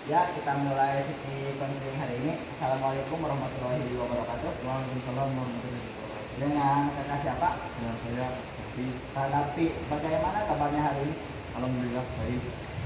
Ya, kita mulai sesi konseling hari ini. Assalamualaikum warahmatullahi wabarakatuh. Waalaikumsalam warahmatullahi wabarakatuh. Dengan kakak siapa? Dengan saya Davi. Kak Dapi. Bagaimana kabarnya hari ini? Alhamdulillah baik.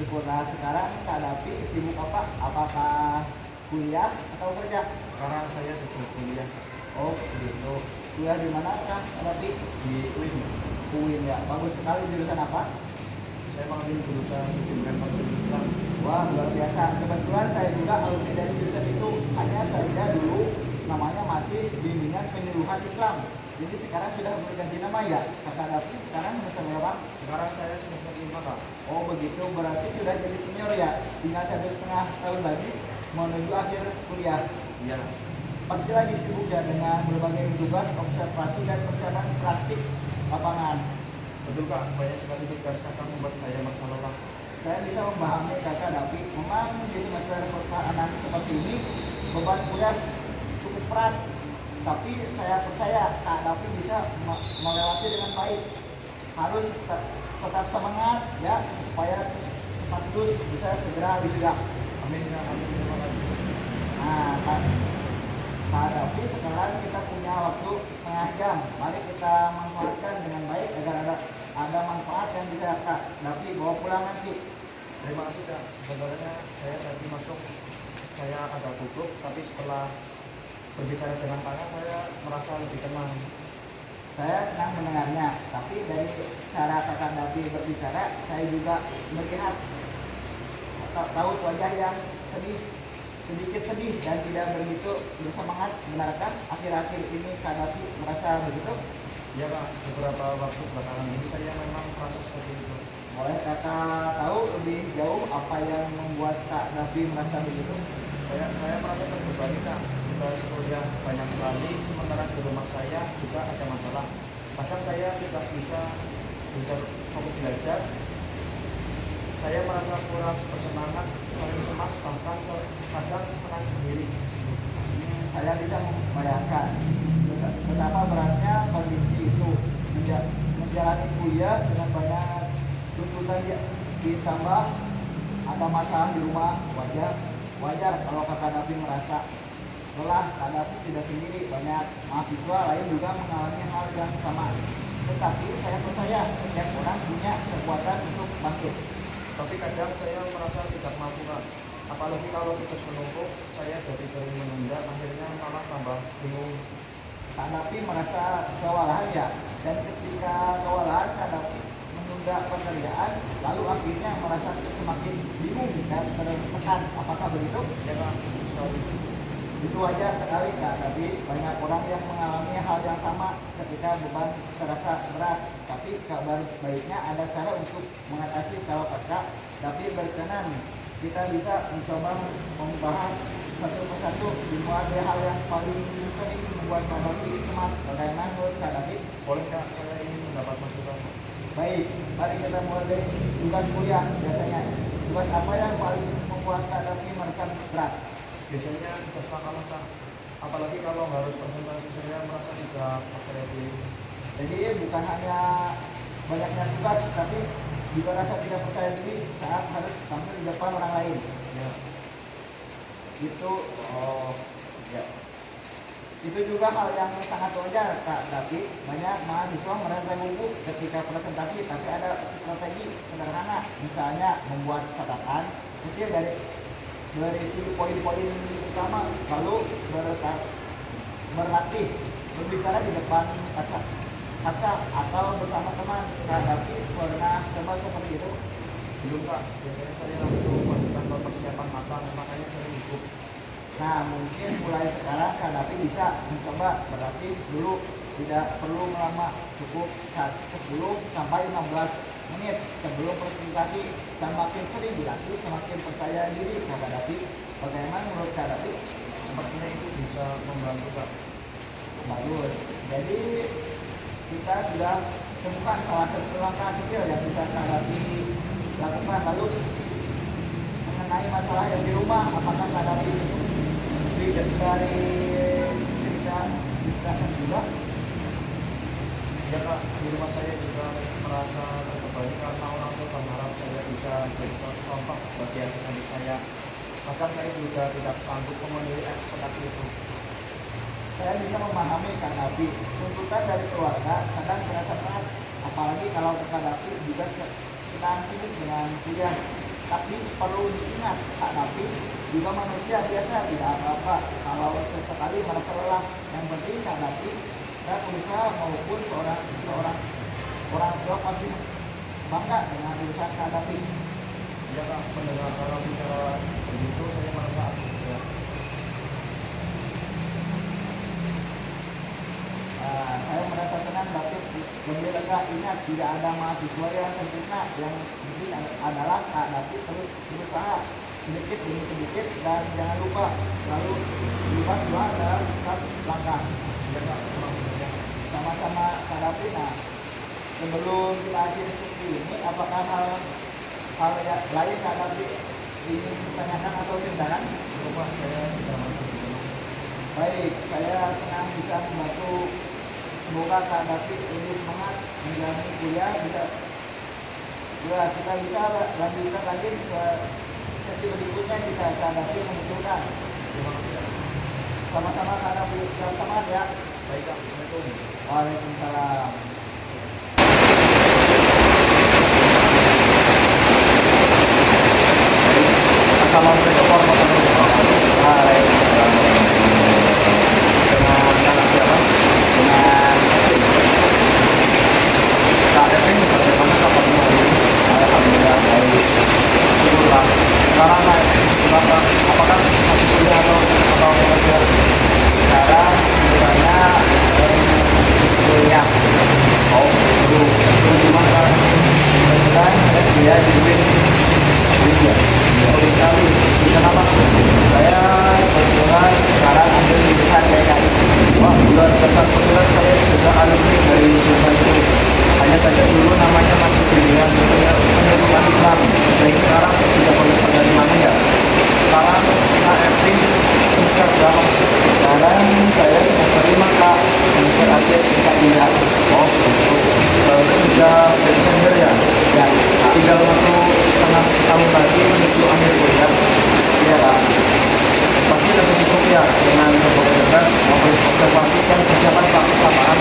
Syukurlah. Sekarang Kak Dapi sibuk apa? Apakah kuliah atau kerja? Sekarang saya sedang kuliah Oh, begitu. Kuliah di mana Kak Dapi? di UIN. UIN ya. Bagus sekali. Jurusan apa? Saya mengambil jurusan Bimbingan Masjid Islam. Wah, luar biasa. Kebetulan saya juga alumni dari jurusan itu. Hanya saya dulu namanya masih bimbingan penyuluhan Islam. Jadi sekarang sudah berganti nama ya. Kakak Dapi sekarang semester berapa? Sekarang saya semester 5 Kak. Oh begitu, berarti sudah jadi senior ya. Tinggal 1,5 tahun lagi menuju akhir kuliah. Iya. Pasti lagi sibuk ya dengan berbagai tugas, observasi dan persiapan praktik lapangan. Betul Kak, banyak sekali tugas Kakak membuat saya masalah. Saya bisa memahami Kakak Dapi. Memang di semester pertahanan seperti ini beban kuliah cukup berat. Tapi saya percaya Kak Dapi bisa melewati dengan baik. Harus tetap semangat ya supaya cepat lulus bisa segera wisuda. Amin ya, amin. Terima kasih. Nah, Kak Dapi sekarang kita punya waktu setengah jam. Mari kita manfaatkan dengan baik agar ada manfaat yang bisa Kak Dapi bawa pulang nanti. Terima kasih Kak. Sebenarnya saya tadi masuk, saya agak gugup, tapi setelah berbicara dengan Kakak saya merasa lebih tenang. Saya senang mendengarnya, tapi dari cara Kakak Dapi berbicara, saya juga melihat tahu wajah yang sedikit sedih dan tidak begitu bersemangat. Benarkah akhir-akhir ini Kak Dapi merasa begitu? Ya Kak, beberapa waktu belakangan ini saya memang merasa seperti itu. Boleh Kakak tahu lebih jauh apa yang membuat Kak Dapi merasa begitu? Saya merasa terbebani Kak. Tugas kuliah banyak sekali, sementara di rumah saya juga ada masalah. Bahkan saya tidak bisa fokus belajar. Saya merasa kurang bersemangat, sering cemas, bahkan kadang menang sendiri. Saya bisa membayangkan betapa beratnya kondisi itu menjalani kuliah dengan banyak tuntutan ditambah ada masalah di rumah. Wajar kalau Kakak Dapi merasa lelah. Kak Dapi tidak sendiri, banyak mahasiswa lain juga mengalami hal yang sama. Tetapi saya percaya setiap orang punya kekuatan untuk bangkit. Tapi kadang saya merasa tidak mampu Kak. Apalagi kalau tugas menumpuk, saya jadi sering menunda, akhirnya malah tambah bingung. Kak Dapi merasa kewalahan ya, dan ketika kewalahan Kak Dapi menunda pekerjaan, lalu akhirnya merasa semakin bingung dan tertekan. Apakah begitu? Ya Kak, sekali. Itu wajar sekali Kak, tapi banyak orang yang mengalami hal yang sama ketika beban terasa berat. Tapi kabar baiknya ada cara untuk mengatasi. Kalau Kakak Dapi berkenan, kita bisa mencoba membahas satu persatu dimulai dari hal yang paling sering membuat Kak Dapi cemas. Bagaimana menurut Kak Dapi? Boleh Kak, saya ingin mendapat masukan. Baik, mari kita mulai dari tugas kuliah. Biasanya tugas apa yang paling membuat Kak Dapi merasa berat? Biasanya tugas makalah Kak. Apalagi kalau harus presentasi, saya merasa tidak percaya diri. Jadi bukan hanya banyaknya tugas, tapi juga rasa tidak percaya diri saat harus tampil di depan orang lain. Ya. Itu ya. Itu juga hal yang sangat wajar Kak, tapi banyak mahasiswa merasa gugup ketika presentasi, tapi ada strategi sederhana, misalnya membuat catatan kecil dari berisi poin-poin utama, lalu berlatih berbicara di depan kaca atau bersama teman. Kak Dapi pernah coba seperti itu? Belum Kak, biasanya saya langsung masukkan ke persiapan matang, makanya saya gugup. Nah, mungkin mulai sekarang Kak Dapi bisa mencoba berlatih dulu, tidak perlu lama, cukup 10 sampai 15 menit sebelum presentasi. Semakin sering dilatih, semakin percaya diri Kak Dapi. Bagaimana menurut Kak Dapi? Sepertinya itu bisa membantu Kak. Bagus. Jadi kita sudah temukan salah satu langkah kecil yang bisa Kak Dapi lakukan. Lalu mengenai masalah yang di rumah, apakah Kak Dapi dari cerita juga? Ya Kak, di rumah saya juga merasa terbebani karena orang tua berharap saya bisa jadi contoh bagi adik-adik saya. bahkan saya juga tidak sanggup memenuhi ekspektasi itu. Saya bisa memahami Kak Dapi. Tuntutan dari keluarga kadang terasa berat, apalagi kalau Kak Dapi juga sedang sibuk dengan kuliah. Tapi perlu diingat, Kak Dapi juga manusia biasa, tidak apa-apa kalau sesekali merasa lelah. Yang penting Kak Dapi dan berusaha maupun seorang orang tua pasti bangga dengan urusan Kak Dapi. Ya Kak, mendengar orang bicara begitu saya merasa ya. Saya merasa senang David lebih lega. Ingat, tidak ada mahasiswa yang sempurna. Yang penting adalah Kak David terus berusaha sedikit demi sedikit, dan jangan lupa lalu libat dua dalam setiap langkah. Ya Kak, maksudnya. Sama-sama Kak David. Nah, sebelum kita akhiri seperti ini, apakah hal yang lain Kak David ingin ditanyakan atau ceritakan? Coba saya tidak mampu. Baik, saya senang bisa membantu. Semoga Kak David lebih semangat menjalani kuliah, kita bisa lanjutkan lagi ke sesi berikutnya jika Kak David membutuhkan. Terima kasih. Sama-sama Kak David, semangat ya. Baik Kak, Assalamualaikum. Waalaikumsalam. Assalamualaikum warahmatullahi wabarakatuh. Waalaikumsalam. Dengan anak siapa? Dengan Kak Evin, bagaimana kabarnya hari ini? alhamdulillah baik. Syukurlah. Sekarang Kak Evin, apakah masih kuliah atau bekerja? Sekarang sebenarnya kuliah. Oh, belum. Belum gimana Kak? Kebetulan saya kuliah di UIN. Iya. Bagus sekali. Kenapa? Saya kebetulan sekarang ambil jurusan DKI. Wah, bulan besar kebetulan saya juga alumni dari jurusan itu. Hanya saja dulu namanya masih pilihan penyeluruhan Islam. Baik sekarang sudah berubah dari mana ya? Sekarang Kak Evin semester berapa? Sekarang saya semester 5 Kak, semester akhir tingkat 3. Oh, begitu. Berarti sudah Desember ya? Ya, Tinggal waktu setengah tahun lagi menuju akhir kuliah. iya Kak. Pasti lebih sibuk ya dengan berbagai tugas maupun observasi dan persiapan praktik lapangan.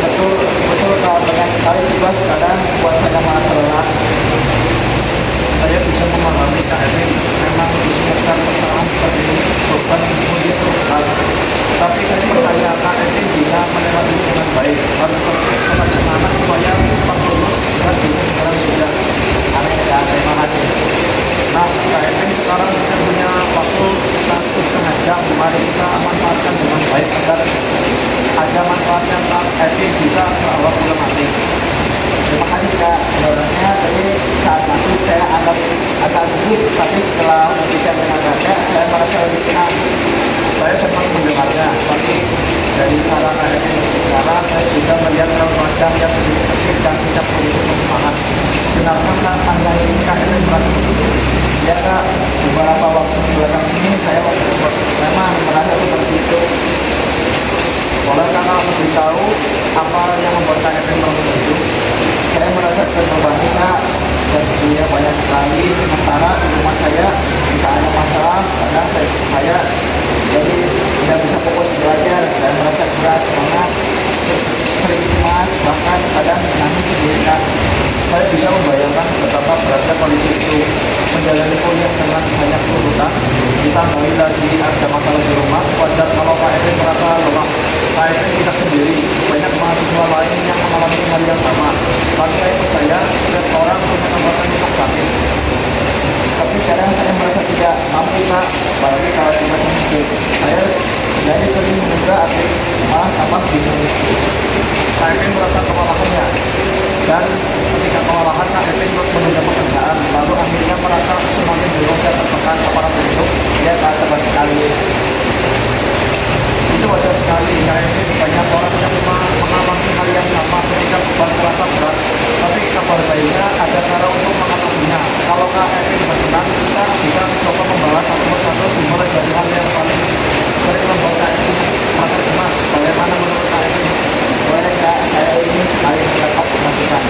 Betul, betul Kak. Banyak sekali tugas kadang buat saya merasa lelah. Saya bisa memahami Kak Evin, memang di semester pertengahan seperti ini beban kemudian berat. Tapi saya percaya Kak Evin bisa melewati dengan baik. Harus tetap semangat supaya cepat lulus dan bisa segera wisuda. Amin ya, terima kasih. Nah, Kak Evin sekarang kita punya waktu 1,5 jam. Mari kita manfaatkan dengan baik agar ada manfaatnya Kak Evin bisa ke awal pulang nanti. Terima kasih Kak. Sebenarnya tadi saat masuk saya agak gugup, tapi setelah berbicara dengan Kakak, saya merasa lebih tenang. Saya senang mendengarnya, tapi dari cara Kak Evin berbicara, saya juga melihat wajah yang sedikit sedih dan tidak begitu bersemangat. Benarkah Anda ini Kak Evin merasa begitu? Ya Kak, beberapa waktu belakang ini saya memang merasa seperti itu. Boleh Kakak memberitahu apa yang membuat Kak Evin merasa begitu? Saya merasa terbebani Kak, dan sebenarnya banyak sekali. Sementara di rumah saya bisa ada masalah, kadang saya jadi tidak bisa fokus belajar. Saya merasa keras, semangat, sering cemas, bahkan kadang menangis sendiri Kak. Saya bisa membayangkan betapa beratnya kondisi itu. Menjalani kuliah dengan banyak tuntutan, ditambah lagi ada masalah di rumah. Wajar kalau Kak Evin merasa lelah. Kak Evin tidak sendiri, banyak mahasiswa lain yang mengalami hal yang sama. Tapi saya percaya setiap orang punya kekuatan untuk sakit. Tapi kadang saya merasa tidak mampu Kak, apalagi kalau cuma sedikit. Saya jadi sering menduga malah tambah bingung. Kak Evin merasa kewalahannya, dan ketika kewalahan Kak Evin menunda pekerjaan, lalu akhirnya merasa semakin bingung dan tertekan aparat hidup. Ya Kak, tepat sekali. Itu wajar sekali. Kak Evin, banyak orang yang mengalami hal yang sama ketika beban terasa berat. Tapi kabar baiknya ada cara untuk mengatasinya. Kalau Kak Evin berkenan, kita bisa mencoba membahas satu persatu dimulai dari hal yang paling sering membuat Kak Evin merasa cemas. Bagaimana menurut Kak Evin? Boleh Kak, saya ingin sekali mendapat masukan.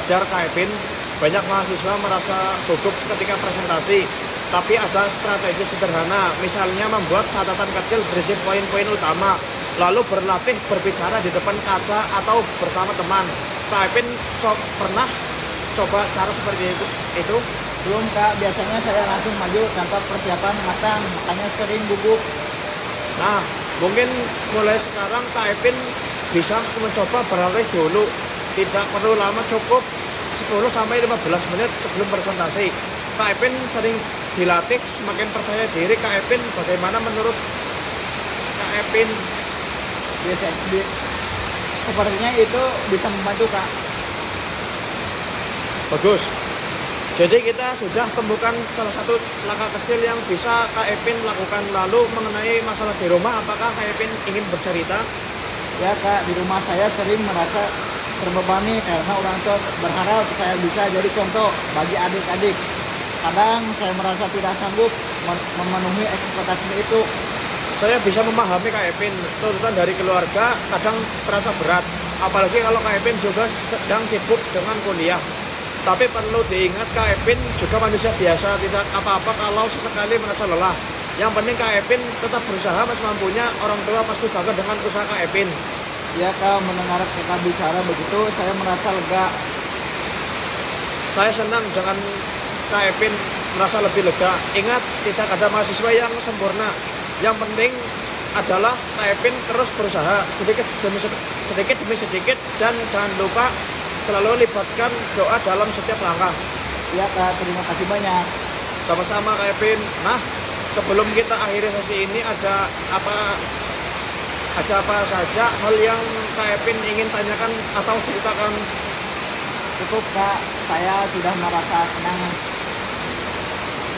wajar Kak Epin, banyak mahasiswa merasa gugup ketika presentasi. Tapi ada strategi sederhana, misalnya membuat catatan kecil berisi poin-poin utama, lalu berlatih berbicara di depan kaca atau bersama teman. Kak Epin pernah coba cara seperti itu? Belum Kak, biasanya saya langsung maju tanpa persiapan matang, makanya sering gugup. Nah, mungkin mulai sekarang Kak Epin bisa mencoba berlatih dulu. Tidak perlu lama, cukup 10-15 menit sebelum presentasi. Kak Epin sering dilatih, semakin percaya diri Kak Epin. Bagaimana menurut Kak Epin? Sepertinya itu bisa membantu Kak. Bagus. Jadi kita sudah temukan salah satu langkah kecil yang bisa Kak Epin lakukan. Lalu mengenai masalah di rumah, apakah Kak Epin ingin bercerita? Ya Kak, di rumah saya sering merasa terbebani karena orang tua berharap saya bisa jadi contoh bagi adik-adik. Kadang saya merasa tidak sanggup memenuhi ekspektasi itu. Saya bisa memahami Kak Epin, tuntutan dari keluarga kadang terasa berat. Apalagi kalau Kak Epin juga sedang sibuk dengan kuliah. Tapi perlu diingat Kak Epin juga manusia biasa, tidak apa-apa kalau sesekali merasa lelah. Yang penting Kak Epin tetap berusaha semampunya, orang tua pasti bangga dengan usaha Kak Epin. Ya Kak, mendengar Kakak bicara begitu saya merasa lega. Saya senang dengan Kak Epin merasa lebih lega. Ingat, tidak ada mahasiswa yang sempurna. Yang penting adalah Kak Epin terus berusaha sedikit demi sedikit, dan jangan lupa selalu libatkan doa dalam setiap langkah. Ya Kak, terima kasih banyak. Sama-sama Kak Epin. Nah, sebelum kita akhiri sesi ini, ada apa saja hal yang Kak Epin ingin tanyakan atau ceritakan? Cukup Kak, saya sudah merasa tenang.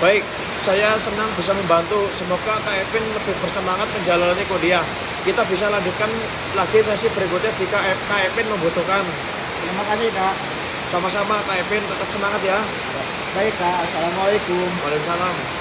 Baik, saya senang bisa membantu. Semoga Kak Epin lebih bersemangat menjalani kuliah. Kita bisa lanjutkan lagi sesi berikutnya jika Kak Epin membutuhkan. Terima kasih Kak. Sama-sama Kak Epin, tetap semangat ya. Baik Kak, Assalamualaikum. Waalaikumsalam.